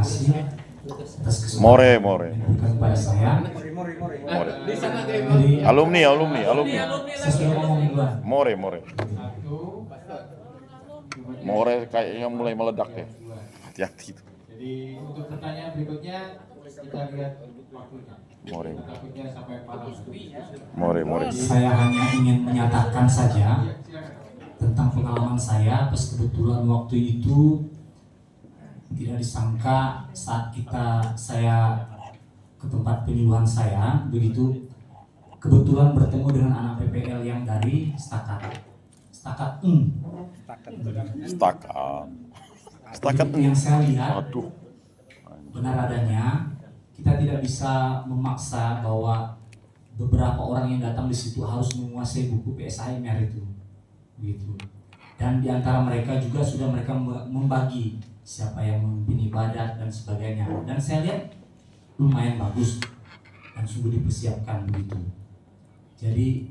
kasih atas kesempatan More. yang diberikan kepada saya. Jadi Alumni. saya sudah ngomong duluan. More. More kayaknya mulai meledak ya. Hati-hati itu. Jadi untuk pertanyaan berikutnya kita lihat waktunya. More. Takutnya sampai malam. More. Saya hanya ingin menyatakan saja tentang pengalaman saya pas kebetulan waktu itu tidak disangka saat saya ke tempat penyuluhan saya, begitu kebetulan bertemu dengan anak PPL yang dari Setakat yang saya lihat Aduh. benar adanya. Kita tidak bisa memaksa bahwa beberapa orang yang datang di situ harus menguasai buku PSAMR itu, begitu. Dan di antara mereka juga sudah mereka membagi siapa yang memimpin ibadat dan sebagainya. Dan saya lihat lumayan bagus dan sungguh dipersiapkan begitu. Jadi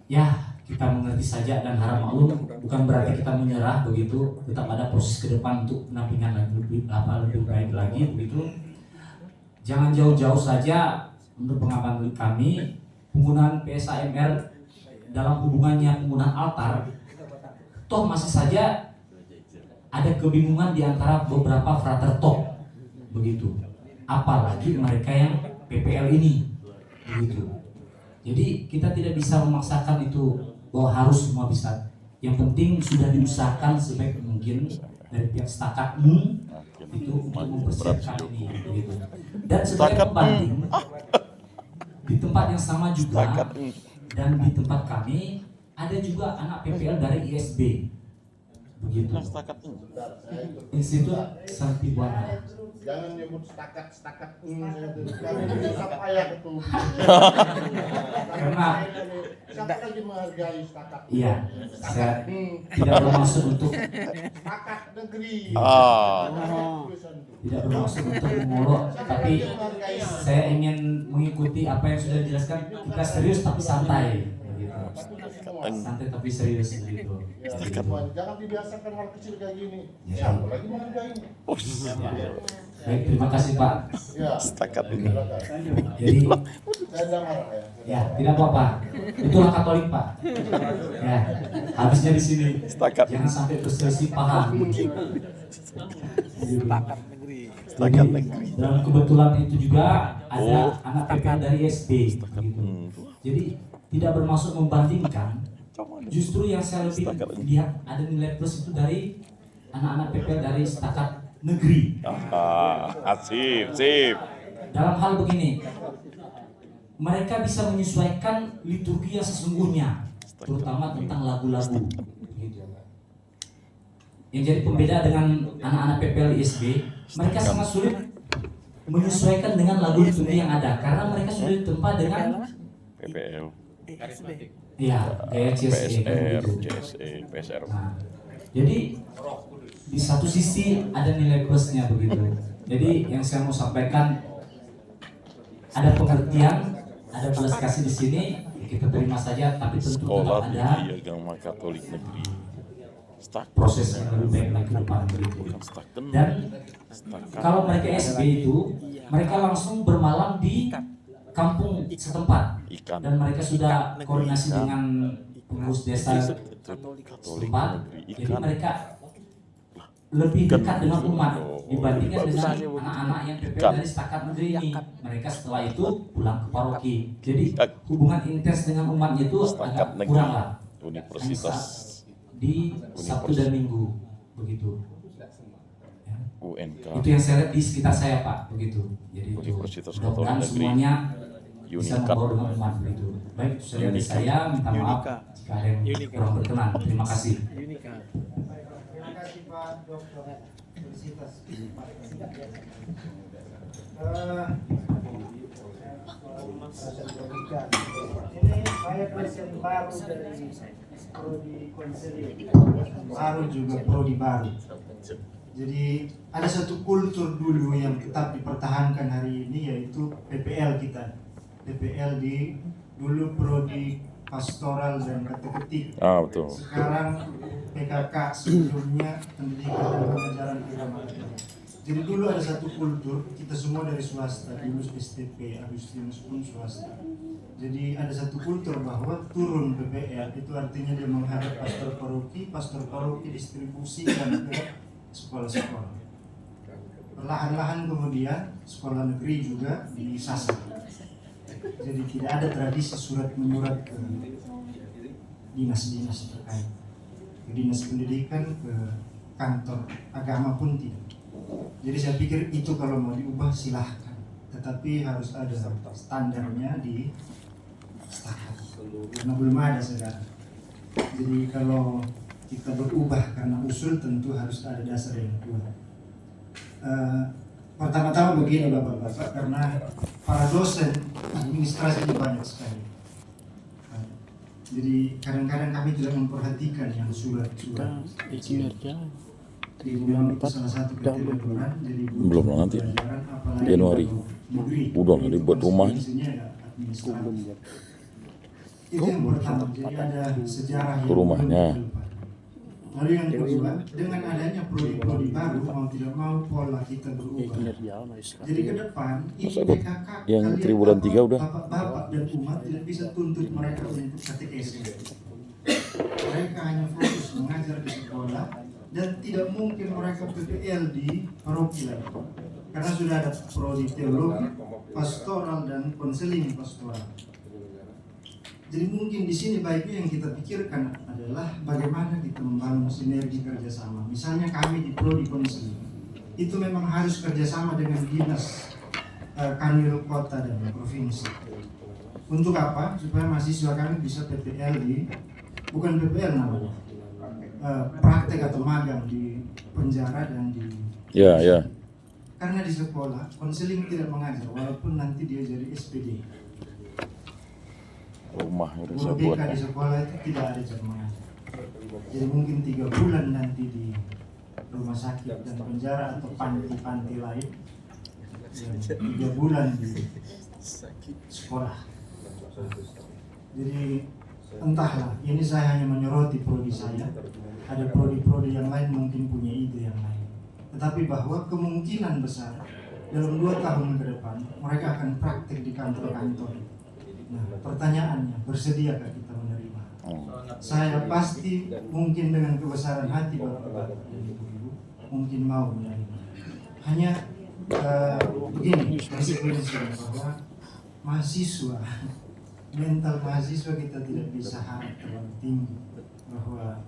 ya kita mengerti saja dan harap maklum, bukan berarti kita menyerah begitu. Tetap ada proses ke depan untuk pendampingan lebih baik lagi begitu. Jangan jauh-jauh saja untuk pengamatan kami penggunaan PSAMR dalam hubungannya penggunaan altar. Toh masih saja ada kebingungan di antara beberapa frater top begitu. Apalagi mereka yang PPL ini begitu. Jadi kita tidak bisa memaksakan itu bahwa harus semua bisa. Yang penting sudah diusahakan sebaik mungkin dari pihak Stakatmu itu untuk mempersiapkan ini begitu. Dan sebagai pembanding di tempat yang sama juga dan di tempat kami ada juga anak PPL dari ISB begitu. Institut Santibuana. Jangan nyebut setakat siapa ya itu. Karena siapa lagi menghargai setakat? iya, saya tidak bermaksud untuk Setakat negeri. tidak bermaksud untuk mengolok, tapi saya ingin mengikuti apa yang sudah dijelaskan. Kita serius tapi santai begitu. Santai tapi serius begitu. Ya, jangan dibiasakan hal kecil kayak gini. Ya. Siapa lagi menghargai? Baik, terima kasih Pak. Ya. Setakat ini. Jadi Saya tidak marah ya. ya tidak apa-apa. Itulah Katolik Pak. Ya, habisnya di sini. Jangan sampai berselisih paham. Setakat negeri. Dalam kebetulan itu juga ada anak PPL dari SD. Gitu. Jadi tidak bermaksud membandingkan. Justru yang saya lebih lihat ada nilai plus itu dari anak-anak PPL dari Setakat negeri. Sip. Dalam hal begini, mereka bisa menyesuaikan liturgi yang sesungguhnya, terutama tentang lagu-lagu. Gitu. Yang jadi pembeda dengan anak-anak PPL ISB, mereka sangat sulit menyesuaikan dengan lagu liturgi yang ada karena mereka sudah ditempa dengan PPL, ya gaya CSE gitu. PSR. Nah, jadi di satu sisi ada nilai plusnya begitu. Jadi yang saya mau sampaikan ada pengertian, ada belas kasih di sini, kita terima saja, tapi tentu Sekolah tetap ada Tinggi Agama Katolik Negeri. proses yang lebih baik lagi ke depan begitu. Dan kalau mereka SB itu, mereka langsung bermalam di kampung setempat dan mereka sudah koordinasi dengan pengurus desa setempat, jadi mereka lebih dekat dengan umat dibandingkan dengan anak-anak yang PPL dari Setakat negeri ini. Mereka setelah itu pulang ke paroki, jadi hubungan intens dengan umatnya itu agak kurang lah. Universitas Di Sabtu dan Minggu begitu. UNK. Itu yang saya lihat di sekitar saya Pak begitu. Jadi Universitas mudah-mudahan Katolik Negeri. semuanya bisa Unikat. membawa dengan umat begitu. Baik, saya minta maaf jika ada yang kurang berkenan. Terima kasih. Terima kasih Pak Dr. Universitas. Ini saya presiden baru dari Prodi Konseling, baru juga Prodi baru. Jadi ada satu kultur dulu yang tetap dipertahankan hari ini, yaitu PPL kita. PPL di dulu Prodi Pastoral dan Kateketik. Betul. Sekarang PKK, sebelumnya Pendidikan dan Pengajaran Agama. Jadi dulu ada satu kultur, kita semua dari swasta, dulu STP, Agustinus pun swasta. Jadi ada satu kultur bahwa turun PPR itu artinya dia menghadap pastor paroki distribusikan ke sekolah-sekolah. Perlahan-lahan kemudian sekolah negeri juga disasar. Jadi tidak ada tradisi surat menyurat ke dinas-dinas terkait, ke dinas pendidikan, ke kantor agama pun tidak. Jadi saya pikir itu kalau mau diubah silahkan, tetapi harus ada standarnya di setakat, karena belum ada sekarang. Jadi kalau kita berubah karena usul tentu harus ada dasar yang kuat. Pertama-tama begini Bapak-Bapak, karena para dosen administrasinya banyak sekali. Jadi kadang-kadang kami tidak memperhatikan yang surat-surat kecil. Di bulan itu salah satu ketentuan, jadi Belum lah, nanti Januari. Udah lah dibuat rumahnya. Itu yang pertama, jadi ada sejarah Ke rumahnya. Lalu yang kedua, dengan adanya prodi-prodi baru, mau tidak mau pola kita berubah. Jadi ke depan, Masa IPKK yang kalian triwulan 3 udah? Bapak dan umat tidak bisa tuntut mereka untuk katekesi. Mereka hanya fokus mengajar di sekolah dan tidak mungkin mereka PPL di paroki lagi. Karena sudah ada prodi teologi, pastoral dan konseling pastoral. Jadi mungkin di sini baiknya yang kita pikirkan adalah bagaimana kita membangun sinergi kerjasama. Misalnya kami di prodi konseling itu memang harus kerjasama dengan dinas kanwil kota dan provinsi. Untuk apa? Supaya mahasiswa kami bisa PPL di, bukan PPL namanya, praktek atau magang di penjara dan di Ya, ya. karena di sekolah konseling tidak mengajar walaupun nanti dia jadi SPD. Rumah udah Guru saya buat. BK di sekolah itu tidak ada jam mengajar. Jadi mungkin 3 bulan nanti di rumah sakit dan penjara atau panti-panti lain, dan 3 bulan di sekolah. Jadi entahlah, ini saya hanya menyoroti prodi saya. Ada prodi-prodi yang lain mungkin punya ide yang lain. Tetapi bahwa kemungkinan besar dalam 2 tahun ke depan mereka akan praktik di kantor-kantor. Nah, pertanyaannya, bersediakah kita menerima? Saya pasti mungkin dengan kebesaran hati Bapak-Bapak dan Ibu-Ibu mungkin mau menerima. Hanya begini, konsekuensinya bahwa mahasiswa, mental mahasiswa kita tidak bisa harap terlalu tinggi bahwa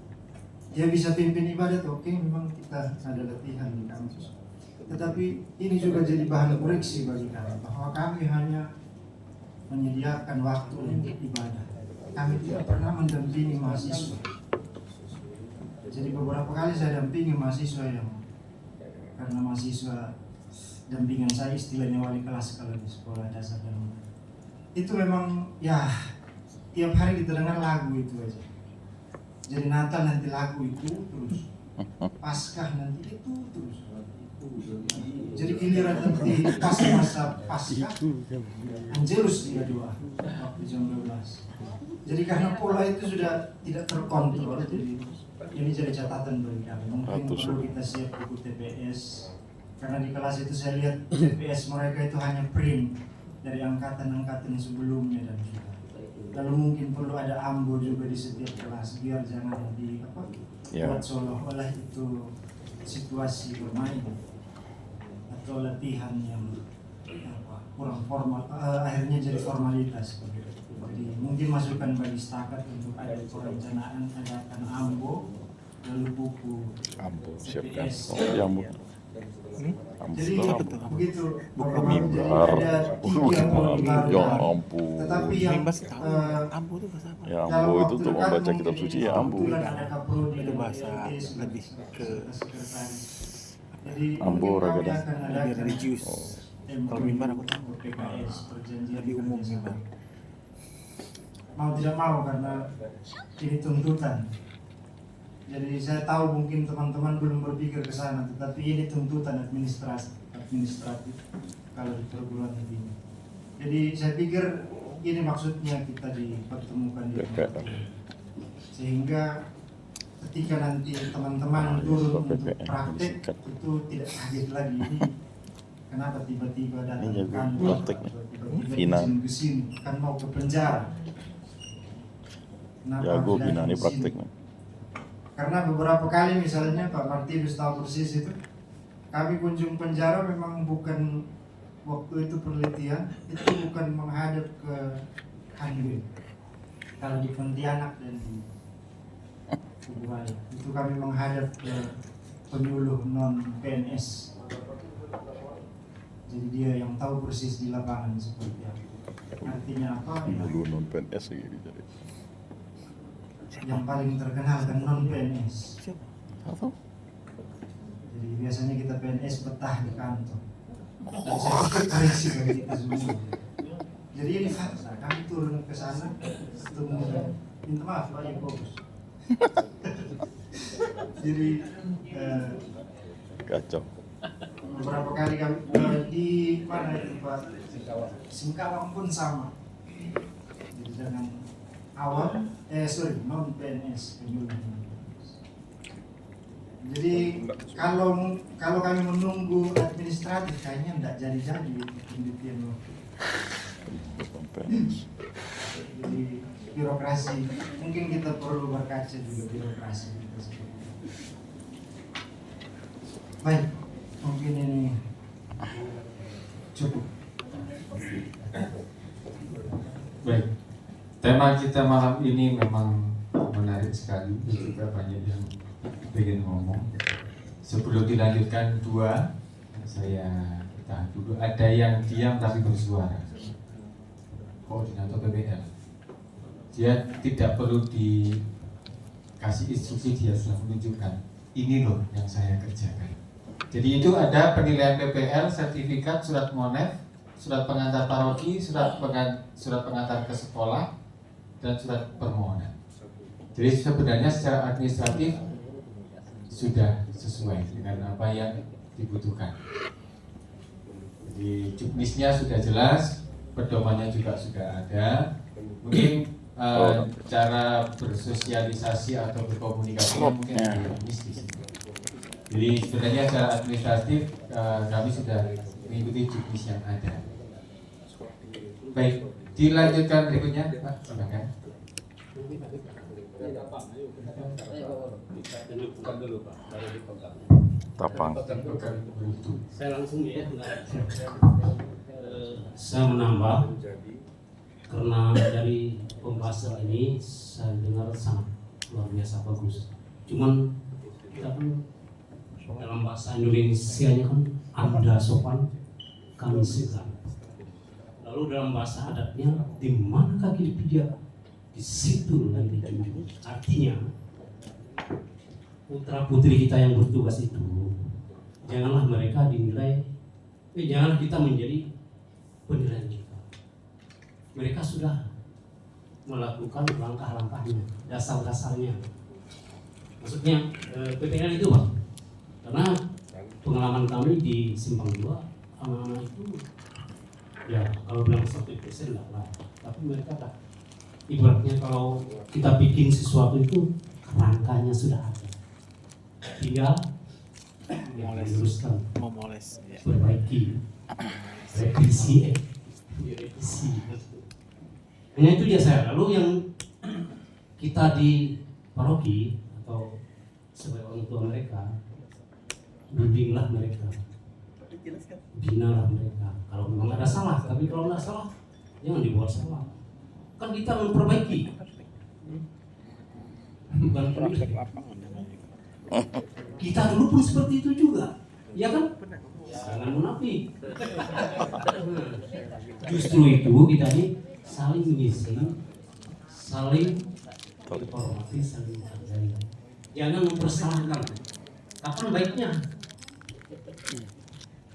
dia bisa pimpin ibadat, oke, memang kita ada latihan di kampus. Tetapi ini juga jadi bahan koreksi bagi kami bahwa kami hanya menyediakan waktu untuk ibadah. Kami tidak pernah mendampingi mahasiswa. Jadi beberapa kali saya dampingi mahasiswa yang, karena mahasiswa dampingan saya istilahnya wali kelas kalau di sekolah dasar dan menengah. Itu memang ya tiap hari kita dengar lagu itu aja. Jadi Natal nanti lagu itu terus, Paskah nanti itu terus. Jadi giliran nanti pas masa Paskah, Angelus dia doa waktu jam 12. Jadi karena pola itu sudah tidak terkontrol, jadi ini jadi catatan bagi kami. Mungkin perlu kita siap buku TPS, karena di kelas itu saya lihat TPS mereka itu hanya print dari angkatan-angkatan sebelumnya dan juga. Lalu mungkin perlu ada ambo juga di setiap kelas biar jangan buat seolah-olah itu situasi bermain atau latihan yang kurang formal, akhirnya jadi formalitas. Jadi mungkin masukan bagi setakat untuk ada perencanaan adakan ambo, lalu buku Ambo siapkan. TPS. Oh, ya ambo. Jadi begitu Mimbar. ada 3 prodi baru. Ya ampun. Tetapi yang Ambo itu bahasa apa? Ya ambo itu untuk membaca kitab suci ya ambo. Itu bahasa lebih ke Ambo ragadan. lebih religius. Kalau mimbar aku tahu. Lebih umum mimbar. Mau tidak mau karena ini tuntutan. Jadi saya tahu mungkin teman-teman belum berpikir ke sana, tetapi ini tuntutan administratif kalau di perguruan tinggi. Jadi saya pikir ini maksudnya kita dipertemukan di tempat ini. Sehingga ketika nanti teman-teman turun untuk praktek itu tidak kaget lagi ini kenapa tiba-tiba datang Ini ke kantor prakteknya. atau tiba-tiba Final. izin ke sini kan mau ke penjara. Kenapa Jago harus Bina datang ini ke sini? prakteknya. Karena beberapa kali misalnya Pak Martinus tahu persis itu kami kunjung penjara memang bukan waktu itu penelitian, itu bukan menghadap ke Handil. Kalau di Pontianak dan di Kubuaya itu kami menghadap ke penyuluh non PNS. Jadi dia yang tahu persis di lapangan seperti apa. Artinya apa? Ya, Dulu non PNS lagi jadi. yang paling terkenal kan non PNS. Atau? Jadi biasanya kita PNS betah di kantor. Dan saya pikir koreksi bagi kita semua. Jadi ini fakta, kami turun ke sana ketemu dan minta maaf Pak, ya fokus. Jadi Kacau. beberapa kali kami di mana itu Pak? Singkawang pun sama. Jadi dengan non PNS penyuluh. Jadi kalau kami menunggu administratif kayaknya tidak jadi penelitian waktu. Non PNS. Jadi birokrasi mungkin kita perlu berkaca juga birokrasi kita seperti itu. Baik, mungkin ini cukup. Baik, tema kita malam ini memang menarik sekali dan juga banyak yang ingin ngomong. Sebelum dilanjutkan saya tahan dulu. Ada yang diam tapi bersuara. Koordinator PPL. Dia tidak perlu dikasih instruksi, dia sudah menunjukkan ini loh yang saya kerjakan. Jadi itu ada penilaian PPL, sertifikat, surat monef, surat pengantar paroki, surat pengantar ke sekolah, dan surat permohonan. Jadi sebenarnya secara administratif sudah sesuai dengan apa yang dibutuhkan. Jadi juknisnya sudah jelas, pedomannya juga sudah ada. Mungkin cara bersosialisasi atau berkomunikasi mungkin lebih mistis. Jadi sebenarnya secara administratif kami sudah mengikuti juknis yang ada. Baik, dilanjutkan berikutnya, Pak, silakan. Tapang. Saya langsung ya, saya menambah karena dari pembahasan ini saya dengar sangat luar biasa bagus. Cuman kita kan dalam bahasa Indonesia-nya kan Anda sopan, kami segan. Lalu dalam bahasa adatnya di mana kaki dipijak, di situ lagi dijunjung. Artinya putra putri kita yang bertugas itu janganlah mereka dinilai, janganlah kita menjadi penilaian kita. Mereka sudah melakukan langkah-langkahnya, dasar-dasarnya. Maksudnya PPL itu Pak, karena pengalaman kami di Simpang 2, anak-anak itu ya kalau bilang 100% enggak lah, tapi mereka dah ibaratnya kalau kita bikin sesuatu itu kerangkanya sudah ada, tinggal meluruskan, Memoles. Ya. perbaiki, revisi. Hanya itu dia saya. Lalu yang kita di paroki atau sebagai orang tua mereka, bimbinglah mereka, binalah mereka. Kalau memang ada salah, tapi kalau tidak salah, jangan dibuat salah. Kan kita memperbaiki, bukan penilai. Kita dulu pun seperti itu juga, ya kan? Jangan munafik. Justru itu kita ini saling mengisi, saling menghormati, saling menghargai. Jangan mempersalahkan. Kapan baiknya?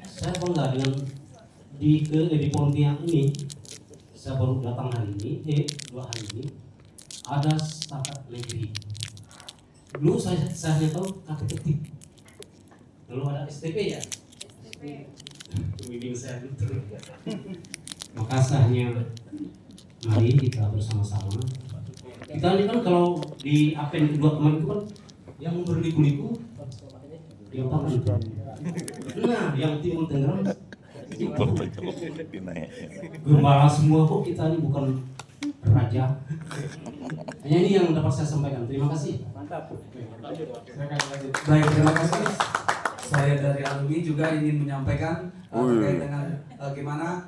Saya bangga dengan di Pontianak ini. Saya baru datang hari ini, 2 hari ini. Ada setakat negeri. Dulu saya hanya tahu kata ketik. Lalu ada STP ya. Pembimbing saya itu. Maka sahnya mari kita bersama-sama. Kita ini kan kalau di Apen kedua kemarin itu kan yang berliku-liku yang taman. Nah, yang timur Tangerang gembala semua kok, kita ini bukan raja. Hanya ini yang dapat saya sampaikan. Terima kasih. Mantap. Silakan lanjut. Baik, terima kasih. Saya dari alumni juga ingin menyampaikan terkait dengan gimana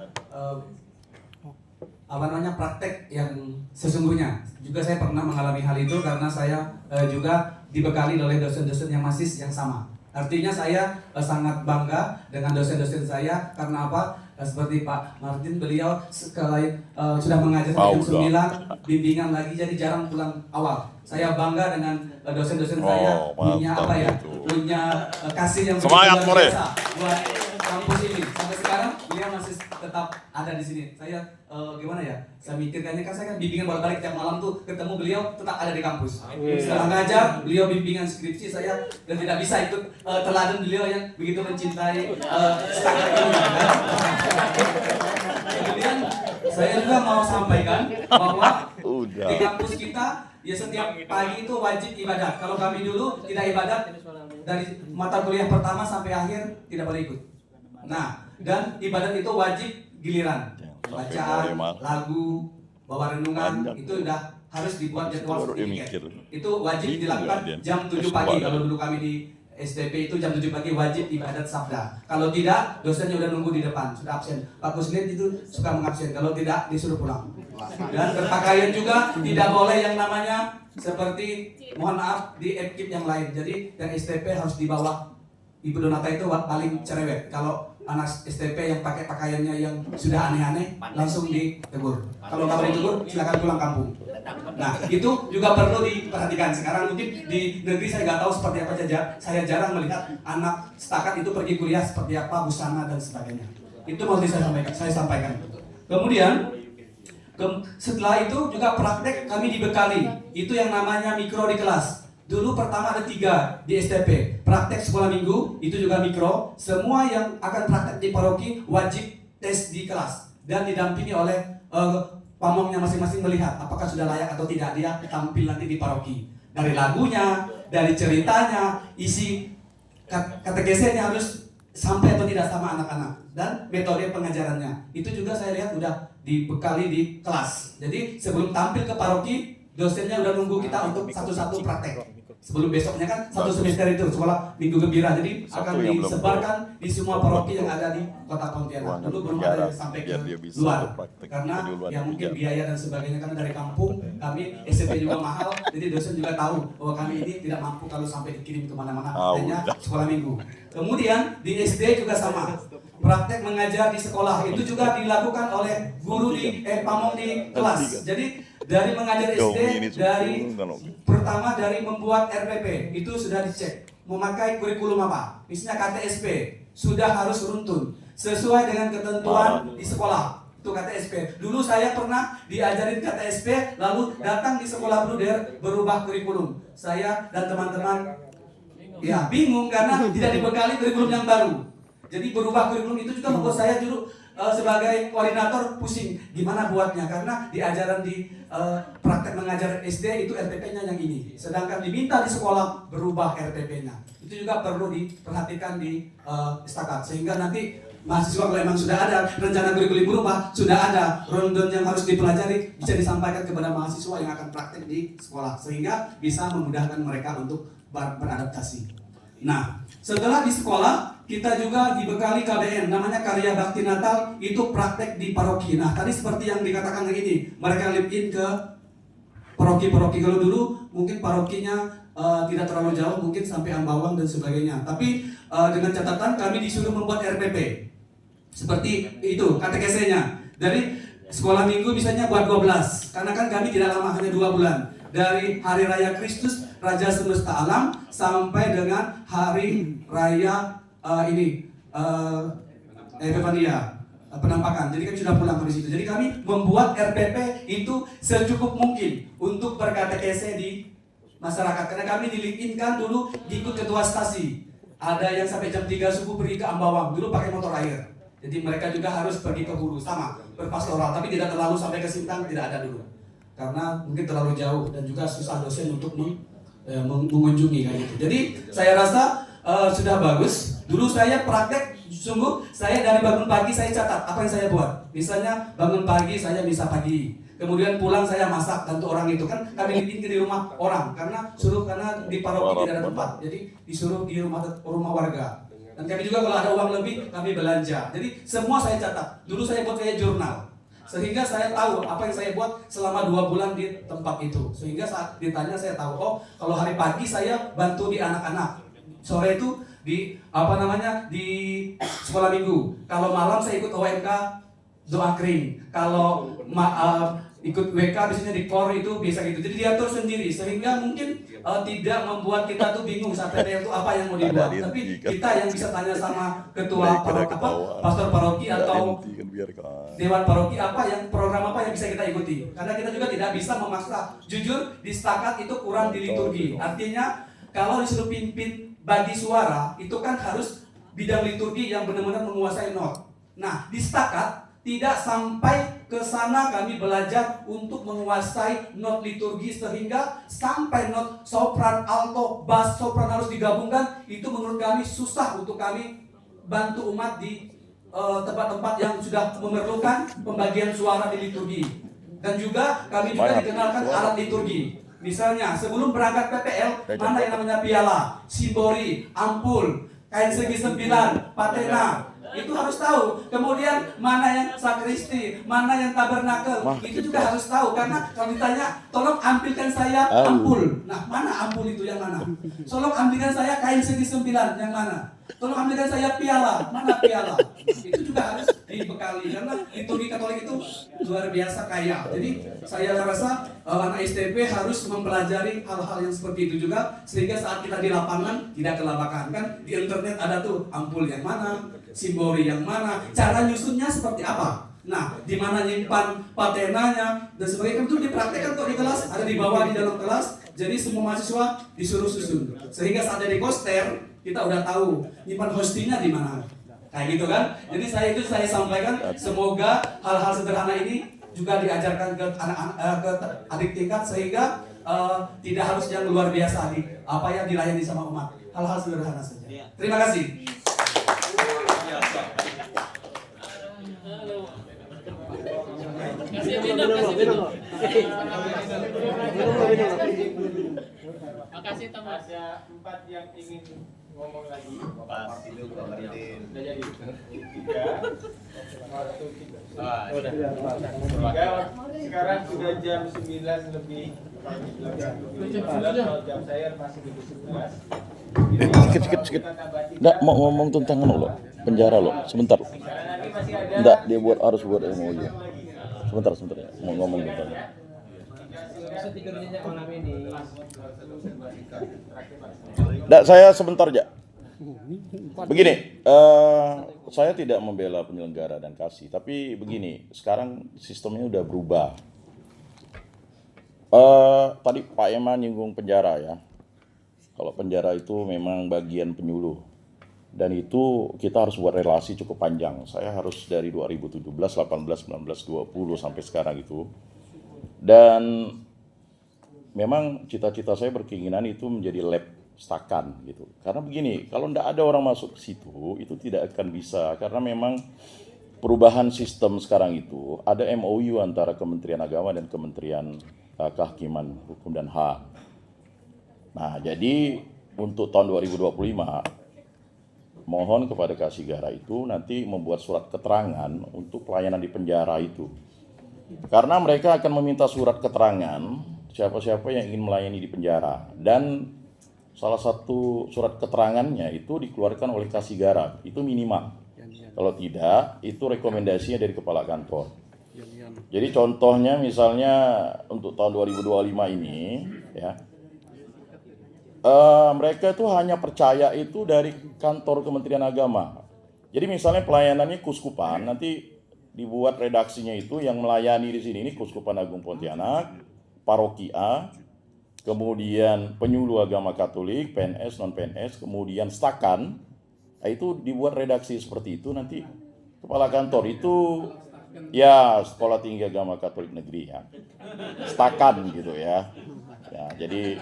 praktek yang sesungguhnya. Juga saya pernah mengalami hal itu karena saya juga dibekali oleh dosen-dosen yang masih yang sama. Artinya saya sangat bangga dengan dosen-dosen saya karena apa? Seperti Pak Martin, beliau sudah mengajar jam 9, bimbingan lagi, jadi jarang pulang awal. Saya bangga dengan dosen-dosen saya, punya apa ya? Punya kasih yang Semangat, luar More. biasa buat kampus ini. Sampai sekarang beliau masih tetap ada di sini. Saya gimana ya? Saya mikirkannya kan saya kan bimbingan bolak-balik tiap malam tuh ketemu beliau tetap ada di kampus. Setelah ngajar, beliau bimbingan skripsi saya dan tidak bisa ikut teladan beliau yang begitu mencintai stakat ini. Kemudian saya juga mau sampaikan bahwa di kampus kita ya setiap pagi itu wajib ibadat. Kalau kami dulu tidak ibadat dari mata kuliah pertama sampai akhir tidak boleh ikut. Nah, dan ibadat itu wajib giliran. Bacaan, lagu, bawa renungan itu udah harus dibuat jadwal sedikit. Itu wajib dilakukan jam 7 pagi. Kalau dulu kami di STP itu jam 7 pagi wajib ibadat sabda. Kalau tidak, dosennya udah nunggu di depan, sudah absen. Pak Kusnit itu suka mengabsen, kalau tidak disuruh pulang. Dan berpakaian juga tidak boleh yang namanya seperti, mohon maaf, di FKIP yang lain. Jadi yang STP harus di bawah. Ibu Donata itu paling cerewet. Kalau anak STP yang pakai pakaiannya yang sudah aneh-aneh langsung ditegur. Kalau nggak boleh ditegur, silakan pulang kampung. Nah, itu juga perlu diperhatikan. Sekarang mungkin di negeri saya nggak tahu seperti apa saja. Saya jarang melihat anak setakat itu pergi kuliah seperti apa, busana dan sebagainya. Itu mau saya sampaikan. Kemudian setelah itu juga praktek kami dibekali. Itu yang namanya mikro di kelas. Dulu pertama ada 3 di STP. Praktek sekolah minggu, itu juga mikro. Semua yang akan praktek di paroki wajib tes di kelas. Dan didampingi oleh pamongnya masing-masing melihat apakah sudah layak atau tidak dia tampil nanti di paroki. Dari lagunya, dari ceritanya, isi katekesenya harus sampai atau tidak sama anak-anak. Dan metode pengajarannya. Itu juga saya lihat udah dibekali di kelas. Jadi sebelum tampil ke paroki, dosennya udah nunggu kita untuk satu-satu praktek. Sebelum besoknya kan satu semester itu sekolah minggu gembira, jadi akan disebarkan di semua paroki yang ada di kota Pontianak. Dulu belum ada sampai ke luar karena ya mungkin biaya dan sebagainya kan dari kampung, kami SMP juga mahal, jadi dosen juga tahu bahwa kami ini tidak mampu kalau sampai dikirim kemana-mana, hanya sekolah minggu. Kemudian di SD juga sama, praktek mengajar di sekolah itu juga dilakukan oleh guru di pamong di kelas. Jadi dari mengajar SD, dari pertama dari membuat RPP itu sudah dicek memakai kurikulum apa, misalnya KTSP sudah harus runtun sesuai dengan ketentuan di sekolah. Itu KTSP. Dulu saya pernah diajarin KTSP, lalu datang di sekolah Bruder berubah kurikulum. Saya dan teman-teman ya bingung karena tidak dibekali kurikulum yang baru. Jadi berubah kurikulum itu juga membuat saya dulu sebagai koordinator pusing gimana buatnya, karena di ajaran di praktek mengajar SD itu RPP-nya yang ini, sedangkan diminta di sekolah berubah RPP-nya. Itu juga perlu diperhatikan di stakat, sehingga nanti mahasiswa kalau memang sudah ada rencana kurikulum berubah, sudah ada rundown yang harus dipelajari, bisa disampaikan kepada mahasiswa yang akan praktek di sekolah, sehingga bisa memudahkan mereka untuk beradaptasi. Nah, setelah di sekolah kita juga dibekali KBN, namanya Karya Bakti Natal, itu praktek di paroki. Nah, tadi seperti yang dikatakan ini, mereka live in ke paroki-paroki. Kalau dulu mungkin parokinya tidak terlalu jauh, mungkin sampai Ambawang dan sebagainya. Tapi dengan catatan kami disuruh membuat RPP. Seperti itu katekesenya. Dari sekolah minggu misalnya buat 12, karena kan kami tidak lama, hanya 2 bulan. Dari Hari Raya Kristus, Raja Semesta Alam, sampai dengan Hari Raya Epifania, penampakan. Jadi kami sudah pulang dari situ. Jadi kami membuat RPP itu secukup mungkin untuk berkatekese di masyarakat. Karena kami diliinkan dulu ikut ketua stasi. Ada yang sampai jam 3 subuh pergi ke Ambawang, dulu pakai motor air. Jadi mereka juga harus pergi ke hulu, sama berpastoral, tapi tidak terlalu sampai ke Sintang, tidak ada dulu. Karena mungkin terlalu jauh dan juga susah dosen untuk mengunjungi kayak gitu. Jadi saya rasa sudah bagus. Dulu saya praktek, sungguh saya dari bangun pagi saya catat apa yang saya buat. Misalnya bangun pagi saya bisa pagi, kemudian pulang saya masak, tentu orang itu kan kami bikin di rumah orang karena di paroki tidak ada tempat, jadi disuruh di rumah warga. Dan kami juga kalau ada uang lebih kami belanja. Jadi semua saya catat. Dulu saya buat kayak jurnal. Sehingga saya tahu apa yang saya buat selama 2 bulan di tempat itu. Sehingga saat ditanya saya tahu, oh kalau hari pagi saya bantu di anak-anak, sore itu di di sekolah minggu. Kalau malam saya ikut OMK doa kering. Kalau ikut WK biasanya di KOR itu biasa gitu. Jadi diatur sendiri sehingga mungkin tidak membuat kita tuh bingung saat PTL itu apa yang mau dibuat. Tapi kita yang bisa tanya sama ketua pastor paroki atau dewan paroki apa yang program apa yang bisa kita ikuti. Karena kita juga tidak bisa memaksa. Jujur di setakat itu kurang di liturgi. Artinya kalau disuruh pimpin bagi suara itu kan harus bidang liturgi yang benar-benar menguasai not. Nah, di setakat tidak sampai ke sana kami belajar untuk menguasai not liturgi sehingga sampai not sopran, alto, bass, sopran harus digabungkan. Itu menurut kami susah untuk kami bantu umat di tempat-tempat yang sudah memerlukan pembagian suara di liturgi. Dan juga kami juga dikenalkan alat liturgi. Misalnya sebelum berangkat PPL, mana yang namanya piala, simbori, ampul, kain segi 9, patena, itu harus tahu. Kemudian mana yang sakristi, mana yang tabernakel, itu juga harus tahu. Karena kalau ditanya, tolong ambilkan saya ampul. Nah, mana ampul itu yang mana? Tolong ambilkan saya kain segi 9 yang mana? Tolong ambilkan saya piala, mana piala? Itu juga harus dibekali karena liturgi Katolik itu luar biasa kaya. Jadi saya rasa anak STP harus mempelajari hal-hal yang seperti itu juga sehingga saat kita di lapangan tidak kelabakan. Kan di internet ada tuh ampul yang mana, simbori yang mana, cara nyusunnya seperti apa. Nah, di mana nyimpan patenanya dan sebagainya itu dipraktekkan kok di kelas, ada di bawah di dalam kelas. Jadi semua mahasiswa disuruh susun. Sehingga saat ada di koster kita udah tahu nyimpan hostingnya di mana. Kayak gitu kan. Jadi saya sampaikan semoga hal-hal sederhana ini juga diajarkan ke anak-anak ke adik tingkat sehingga tidak harus yang luar biasa apa yang dilayani sama umat. Hal-hal sederhana saja. Terima kasih. Makasih teman. Ada 4 yang ingin ngomong lagi. Udah jadi. 3. Sekarang sudah jam 9 lebih. Kalau jam saya masih lebih 11. Sedikit. Nggak mau ngomong tentang lo, penjara lo, sebentar. Nggak, dia harus buat MOU. Sebentar ya, mau ngomong tentang. Nggak, saya sebentar aja. Begini, saya tidak membela penyelenggara dan kasih, tapi begini, sekarang sistemnya udah berubah. Tadi Pak Eman nyinggung penjara ya. Kalau penjara itu memang bagian penyuluh. Dan itu kita harus buat relasi cukup panjang. Saya harus dari 2017, 18, 19, 20 sampai sekarang itu. Dan memang cita-cita saya berkeinginan itu menjadi lab stakan gitu. Karena begini, kalau tidak ada orang masuk ke situ, itu tidak akan bisa. Karena memang perubahan sistem sekarang itu ada MOU antara Kementerian Agama dan Kementerian Kehakiman, Hukum dan HAM. Nah, jadi untuk tahun 2025 mohon kepada Kasigara itu nanti membuat surat keterangan untuk pelayanan di penjara itu. Karena mereka akan meminta surat keterangan siapa-siapa yang ingin melayani di penjara. Dan salah satu surat keterangannya itu dikeluarkan oleh Kasigara, itu minimal. Kalau tidak, itu rekomendasinya dari kepala kantor. Jadi contohnya misalnya untuk tahun 2025 ini, ya, mereka itu hanya percaya itu dari kantor Kementerian Agama. Jadi misalnya pelayanannya Kuskupan, nanti dibuat redaksinya itu yang melayani di sini ini Kuskupan Agung Pontianak, Paroki A, kemudian penyuluh agama Katolik, PNS, non-PNS, kemudian stakan. Itu dibuat redaksi seperti itu, nanti kepala kantor itu ya Sekolah Tinggi Agama Katolik Negeri ya, stakan gitu ya. Ya, jadi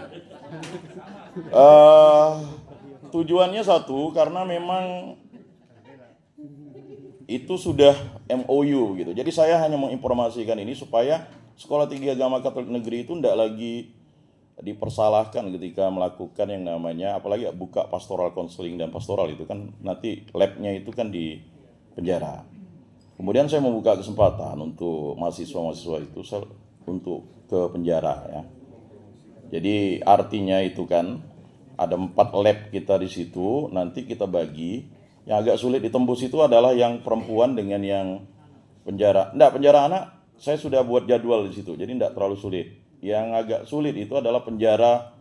Tujuannya satu, karena memang itu sudah MOU gitu. Jadi saya hanya menginformasikan ini supaya Sekolah Tinggi Agama Katolik Negeri itu tidak lagi dipersalahkan ketika melakukan yang namanya, apalagi buka pastoral counseling dan pastoral itu kan nanti labnya itu kan di penjara. Kemudian saya membuka kesempatan untuk mahasiswa-mahasiswa itu untuk ke penjara ya. Jadi artinya itu kan ada 4 lab kita di situ, nanti kita bagi. Yang agak sulit ditembus itu adalah yang perempuan dengan yang penjara. Penjara anak saya sudah buat jadwal di situ, jadi tidak terlalu sulit. Yang agak sulit itu adalah penjara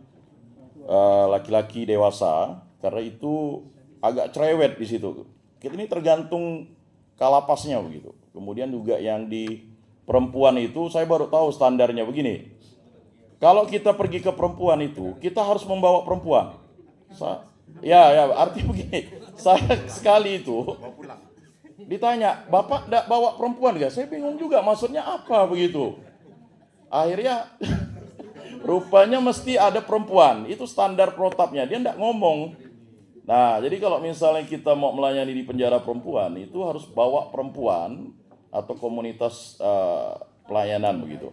laki-laki dewasa, karena itu agak cerewet di situ. Kita ini tergantung kalapasnya begitu. Kemudian juga yang di perempuan itu saya baru tahu standarnya begini. Kalau kita pergi ke perempuan itu, kita harus membawa perempuan. Artinya begini. Saya sekali itu ditanya, Bapak enggak bawa perempuan gak? Saya bingung juga maksudnya apa begitu. Akhirnya rupanya mesti ada perempuan. Itu standar protapnya. Dia enggak ngomong. Nah, jadi kalau misalnya kita mau melayani di penjara perempuan, itu harus bawa perempuan atau komunitas pelayanan begitu.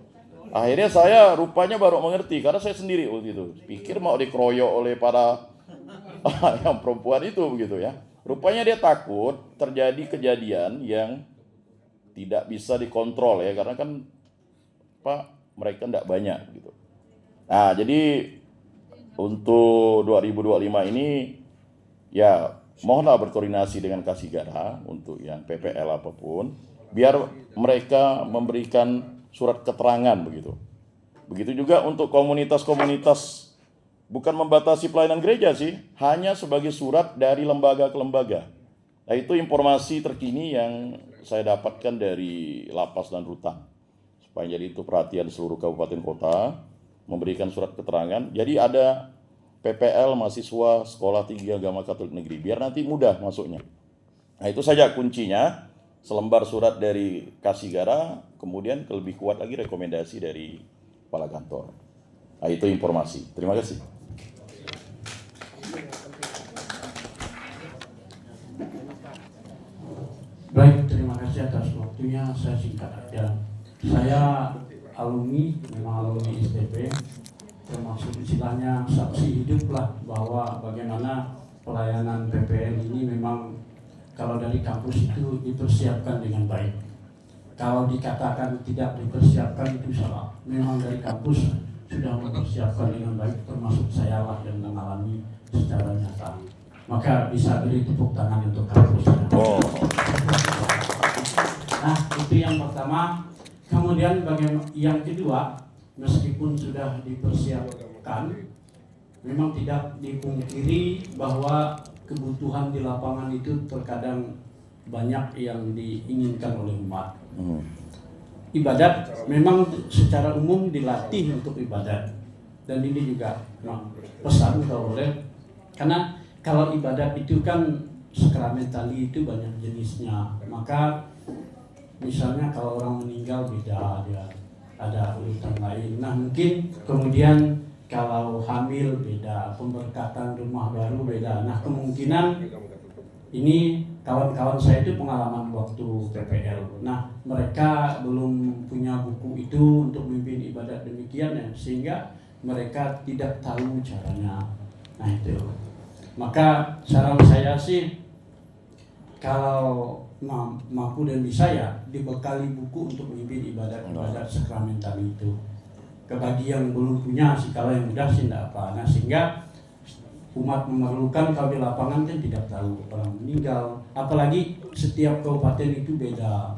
Akhirnya saya rupanya baru mengerti, karena saya sendiri waktu itu pikir mau dikeroyok oleh para yang perempuan itu begitu ya. Rupanya dia takut terjadi kejadian yang tidak bisa dikontrol ya, karena kan mereka tidak banyak gitu. Nah, jadi untuk 2025 ini ya mohonlah berkoordinasi dengan Kasigara untuk yang PPL apapun, biar mereka memberikan surat keterangan begitu. Begitu juga untuk komunitas-komunitas, bukan membatasi pelayanan gereja sih, hanya sebagai surat dari lembaga ke lembaga. Nah, itu informasi terkini yang saya dapatkan dari Lapas dan Rutan. Supaya jadi itu perhatian seluruh kabupaten kota, memberikan surat keterangan. Jadi ada PPL mahasiswa Sekolah Tinggi Agama Katolik Negeri, biar nanti mudah masuknya. Nah, itu saja kuncinya, selembar surat dari Kasigara, kemudian lebih kuat lagi rekomendasi dari kepala kantor. Nah, itu informasi. Terima kasih. Baik, terima kasih atas waktunya. Saya singkat aja. Saya memang alumni STP, termasuk istilahnya saksi hidup lah bahwa bagaimana pelayanan PPL ini memang kalau dari kampus itu dipersiapkan dengan baik. Kalau dikatakan tidak dipersiapkan itu salah. Memang dari kampus sudah mempersiapkan dengan baik, termasuk saya lah yang mengalami secara nyata. Maka bisa beri tepuk tangan untuk kampus. Nah, itu yang pertama. Kemudian yang kedua, meskipun sudah dipersiapkan, memang tidak dipungkiri bahwa kebutuhan di lapangan itu terkadang banyak yang diinginkan oleh umat. Ibadat memang secara umum dilatih untuk ibadat, dan ini juga pesan kalau boleh, karena kalau ibadat itu kan sakramentali itu banyak jenisnya. Maka misalnya kalau orang meninggal beda, dia ada urutan lain. Nah, mungkin kemudian kalau hamil beda, pemberkatan rumah baru beda. Nah, kemungkinan ini kawan-kawan saya itu pengalaman waktu PPL. Nah, mereka belum punya buku itu untuk memimpin ibadat demikian ya, sehingga mereka tidak tahu caranya. Nah, itu. Maka saran saya sih, kalau mampu dan bisa ya dibekali buku untuk memimpin ibadat-ibadat sakramental itu. Bagi yang belum punya sih, kalau yang udah sih tidak apa. Nah, sehingga umat memerlukan, kalau di lapangan kan tidak tahu orang meninggal. Apalagi setiap kabupaten itu beda.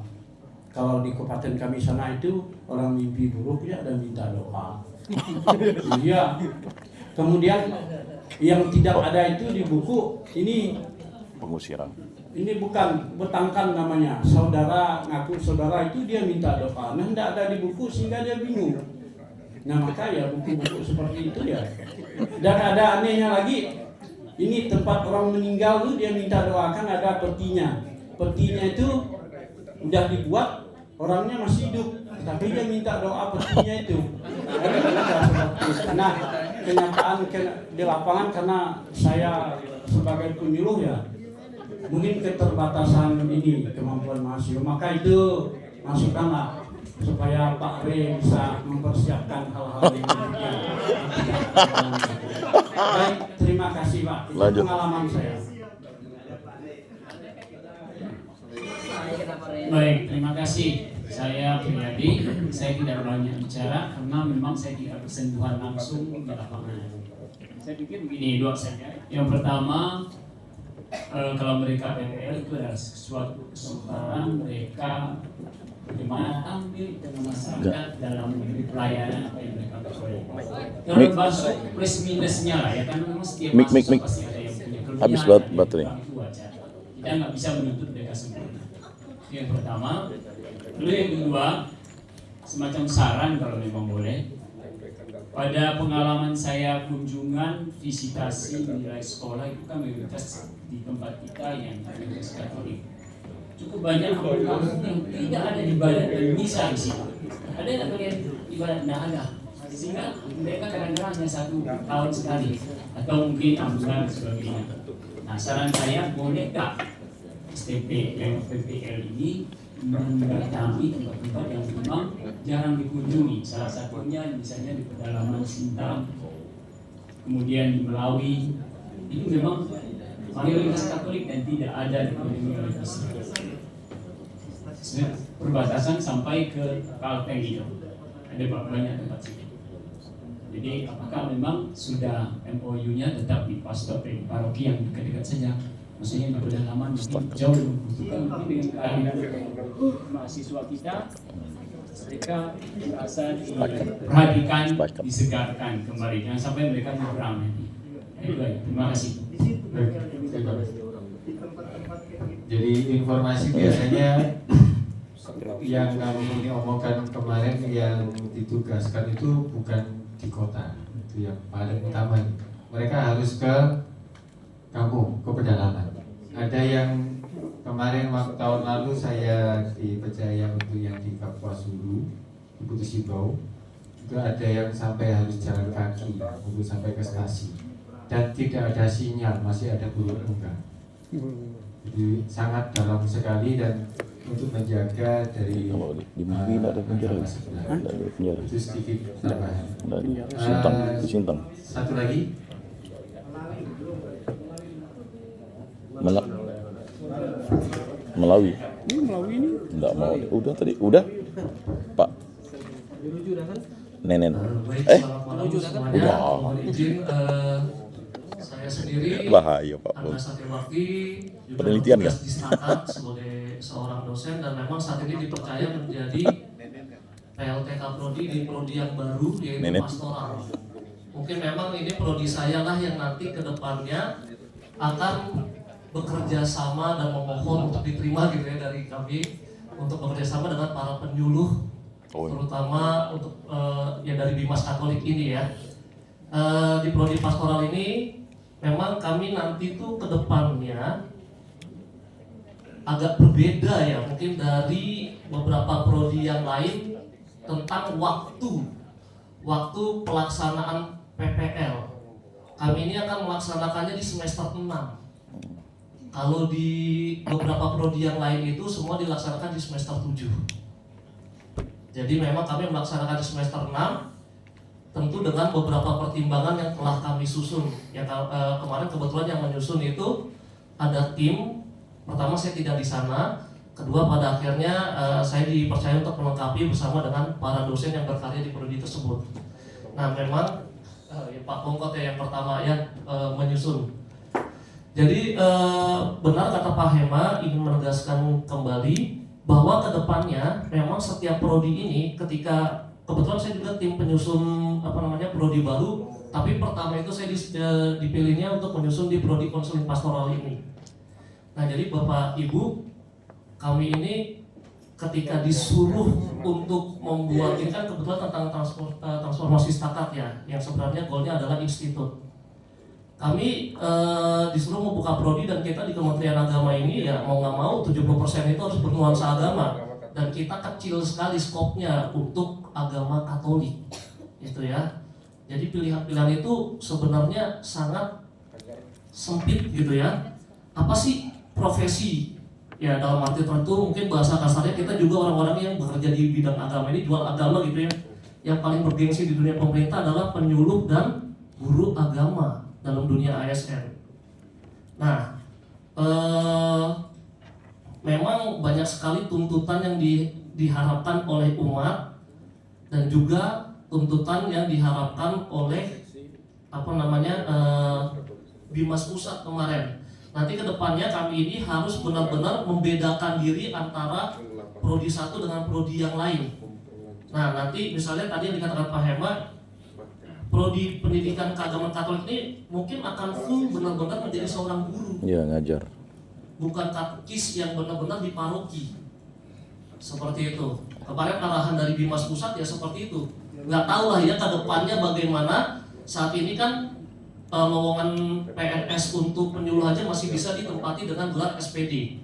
Kalau di kabupaten kami sana itu orang mimpi buruk ya dan minta doa. Iya. Kemudian yang tidak ada itu di buku ini Pengusiran. Ini bukan betangkan namanya. Saudara ngaku saudara itu dia minta doa. Nah, tidak ada di buku sehingga dia bingung. Nah, maka ya buku-buku seperti itu ya. Dan ada anehnya lagi. Ini tempat orang meninggal tuh dia minta doakan, ada petinya. Petinya itu udah dibuat, orangnya masih hidup, tapi dia minta doa petinya itu. Nah, kenyataan di lapangan karena saya sebagai penyuluh ya, mungkin keterbatasan ini kemampuan mahasiswa, maka itu masukkanlah supaya Pak Re bisa mempersiapkan hal-hal yang demikian. Baik, terima kasih Pak. Itu Lanjut. pengalaman saya. Baik, terima kasih. Saya pribadi, saya tidak banyak bicara karena memang saya tidak bersentuhan langsung di lapangan. Saya pikir begini, dua saja. Yang pertama, kalau mereka PPL itu adalah suatu kesempatan mereka bagaimana tampil dengan masyarakat dalam pelayanan apa yang mereka peroleh. Termasuk plus minusnya lah ya, karena memang setiap mahasiswa pasti ada yang punya kelebihan. Habis baterai. Itu wajar. Kita nggak bisa menuntut mereka sempurna. Itu yang pertama. Lalu yang kedua, semacam saran kalau memang boleh. Pada pengalaman saya kunjungan visitasi nilai sekolah itu kan mayoritas di tempat kita yang mayoritas Katolik. Cukup banyak kampung yang tidak ada ibadat dan misa di situ. Ada yang kalian ibadat? Tidak ada. Sehingga mereka kadang-kadang hanya 1 tahun sekali atau mungkin ambulan dan sebagainya. Nah, saran saya bolehkah STP yang PPL ini mendatangi tempat-tempat yang memang jarang dikunjungi, salah satunya misalnya di pedalaman Sintang, kemudian di Melawi, itu memang mayoritas Katolik dan tidak ada di mayoritas perbatasan sampai ke Kalteng itu ada banyak tempat situ. Jadi apakah memang sudah MOU-nya tetap di pastor di paroki yang dekat-dekat saja? Maksudnya di pedalaman mungkin jauh membutuhkan, mungkin dengan kehadiran mahasiswa kita, mereka merasa diperhatikan, disegarkan kembali, jangan sampai mereka nyebrang nanti. Terima kasih. Jadi informasi biasanya yang kami omongkan kemarin yang ditugaskan itu bukan di kota, itu yang paling utama. Mereka harus ke kampung, ke pedalaman. Ada yang kemarin waktu tahun lalu saya dipercaya untuk yang di Kapuas Hulu, di Putus Hibau, itu ada yang sampai harus jalan kaki untuk sampai ke stasiun dan tidak ada sinyal, masih ada burung tunggang. Jadi sangat dalam sekali dan untuk menjaga dari di mana ada penjara? Ada penjara. itu sedikit tambahan. Di Sintang. Satu lagi. Melawi. Ini enggak mau. Udah tadi, udah. Pak. Nenen. Udah. Izin saya sendiri Bahaya Pak. Anda Satriwakti juga Penelitian bertugas di Senakat sebagai seorang dosen dan memang saat ini dipercaya menjadi PLTK Prodi di Prodi yang baru yaitu Pastoral. Mungkin memang ini Prodi saya lah yang nanti ke depannya akan bekerja sama dan memohon untuk diterima gitu ya dari kami untuk bekerja sama dengan para penyuluh terutama untuk ya dari Bimas Katolik ini ya. Di Prodi Pastoral ini memang kami nanti tuh ke depannya agak berbeda ya mungkin dari beberapa prodi yang lain tentang waktu pelaksanaan PPL. Kami ini akan melaksanakannya di semester 6. Kalau di beberapa prodi yang lain itu semua dilaksanakan di semester 7. Jadi memang kami melaksanakan di semester 6 tentu dengan beberapa pertimbangan yang telah kami susun. Ya kemarin kebetulan yang menyusun itu ada tim. Pertama saya tidak di sana. Kedua pada akhirnya saya dipercaya untuk melengkapi bersama dengan para dosen yang berkarya di prodi tersebut. Nah memang ya, Pak Pongkot ya yang pertama yang menyusun. Jadi benar kata Pak Hema ingin menegaskan kembali bahwa kedepannya memang setiap prodi ini ketika kebetulan saya juga tim penyusun prodi baru, tapi pertama itu saya dipilihnya untuk menyusun di prodi konseling pastoral ini. Nah jadi Bapak Ibu, kami ini ketika disuruh untuk membuat ini kan kebetulan tentang transformasi stakat ya, yang sebenarnya goalnya adalah institut. Kami disuruh membuka prodi dan kita di Kementerian Agama ini ya mau nggak mau 70% itu harus bernuansa agama dan kita kecil sekali skopnya untuk agama Katolik itu ya. Jadi pilihan-pilihan itu sebenarnya sangat sempit gitu ya. Apa sih profesi? Ya dalam arti tertentu mungkin bahasa kasarnya kita juga orang-orang yang bekerja di bidang agama ini, jual agama gitu ya. Yang paling bergengsi di dunia pemerintah adalah penyuluh dan guru agama dalam dunia ASN. Nah, memang banyak sekali tuntutan yang diharapkan oleh umat dan juga tuntutan yang diharapkan oleh Bimas Pusat kemarin. Nanti kedepannya kami ini harus benar-benar membedakan diri antara prodi satu dengan prodi yang lain. Nah nanti misalnya tadi yang dikatakan Pak Hema, prodi pendidikan keagamaan Katolik ini mungkin akan full benar-benar menjadi seorang guru. Iya, ngajar. Bukan katekis yang benar-benar di paroki. Seperti itu. Kemarin arahan dari Bimas Pusat ya seperti itu. Nggak tahu lah ya ke depannya bagaimana. Saat ini kan lowongan PNS untuk penyuluh aja masih bisa ditempati dengan gelar SPD.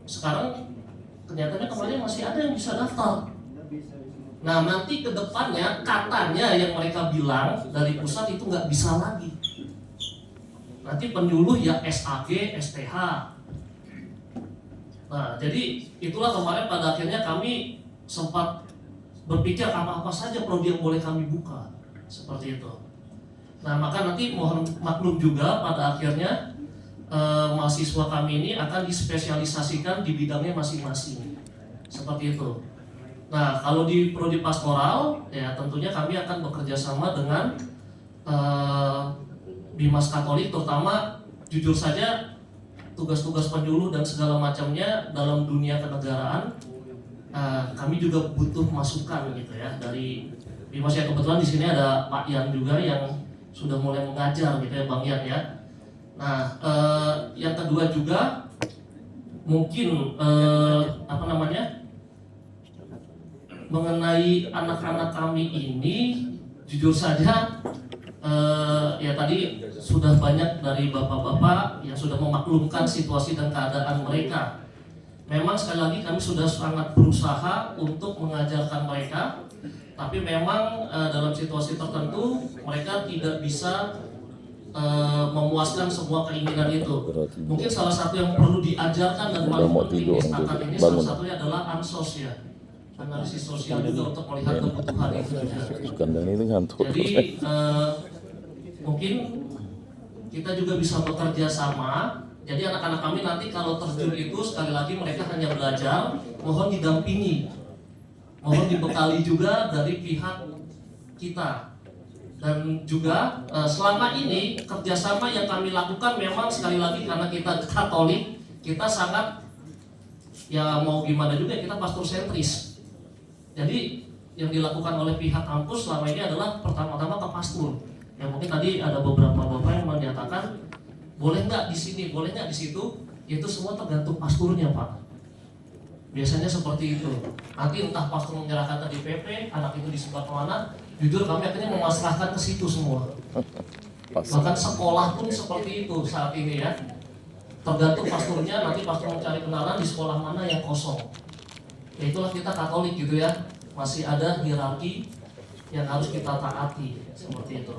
Sekarang kenyataannya kemarin masih ada yang bisa daftar. Nah nanti ke depannya katanya yang mereka bilang dari pusat itu nggak bisa lagi. Nanti penyuluh ya SAG, STH. Nah jadi itulah kemarin pada akhirnya kami sempat berpikir apa-apa saja prodi yang boleh kami buka. Seperti itu. Nah maka nanti mohon maklum juga pada akhirnya mahasiswa kami ini akan dispesialisasikan di bidangnya masing-masing. Seperti itu. Nah kalau di prodi pastoral ya tentunya kami akan bekerja sama dengan Bimas Katolik, terutama jujur saja tugas-tugas penyuluh dan segala macamnya dalam dunia kenegaraan kami juga butuh masukan gitu ya dari Bimas. Ya kebetulan di sini ada Pak Yan juga yang sudah mulai mengajar gitu ya Bang Yan ya. Nah yang kedua juga mungkin mengenai anak-anak kami ini jujur saja ya tadi sudah banyak dari bapak-bapak yang sudah memaklumkan situasi dan keadaan mereka. Memang sekali lagi kami sudah sangat berusaha untuk mengajarkan mereka, tapi memang dalam situasi tertentu mereka tidak bisa memuaskan semua keinginan itu. Mungkin salah satu yang perlu diajarkan dan paling penting di setakat ini salah satunya adalah ansos ya, analisis sosial juga untuk melihat kebutuhan itu juga. Jadi mungkin kita juga bisa bekerja sama. Jadi anak-anak kami nanti kalau terjun itu sekali lagi mereka hanya belajar, mohon didampingi, mohon dibekali juga dari pihak kita. Dan juga selama ini kerjasama yang kami lakukan memang sekali lagi karena kita Katolik, kita sangat ya mau gimana juga kita pastor sentris. Jadi yang dilakukan oleh pihak kampus selama ini adalah pertama-tama ke pastor. Ya mungkin tadi ada beberapa bapak yang menyatakan boleh nggak di sini, boleh nggak di situ, itu semua tergantung pasturnya Pak. Biasanya seperti itu. Nanti entah pastor menyerahkan ke DPP, anak itu disebar kemana, jujur kami akhirnya memasrahkan ke situ semua. Bahkan sekolah pun seperti itu saat ini ya. Tergantung pasturnya, nanti pastor mencari kenalan di sekolah mana yang kosong. Ya itulah kita Katolik gitu ya, masih ada hierarki yang harus kita taati seperti itu.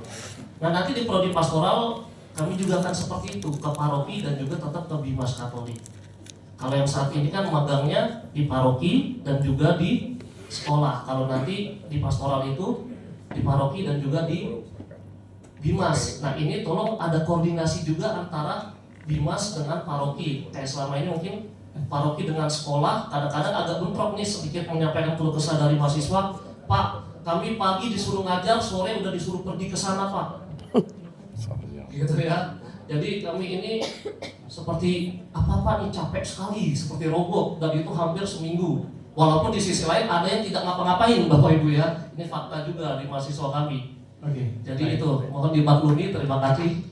Nah nanti di prodi pastoral kami juga akan seperti itu, ke paroki dan juga tetap ke Bimas Katolik. Kalau yang saat ini kan magangnya di paroki dan juga di sekolah. Kalau nanti di pastoral itu di paroki dan juga di Bimas. Nah ini tolong ada koordinasi juga antara Bimas dengan paroki. Kayak selama ini mungkin paroki dengan sekolah kadang-kadang agak bentrok nih, sedikit menyampaikan keluh kesah dari mahasiswa. Pak, kami pagi disuruh ngajar, sore udah disuruh pergi ke sana Pak. Gitu ya. Jadi kami ini seperti apa nih, capek sekali, seperti robot, dan itu hampir seminggu. Walaupun di sisi lain ada yang tidak ngapa-ngapain Bapak Ibu ya. Ini fakta juga di mahasiswa kami. Jadi itu mohon dimaklumi, terima kasih.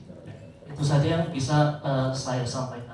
Itu saja yang bisa saya sampaikan.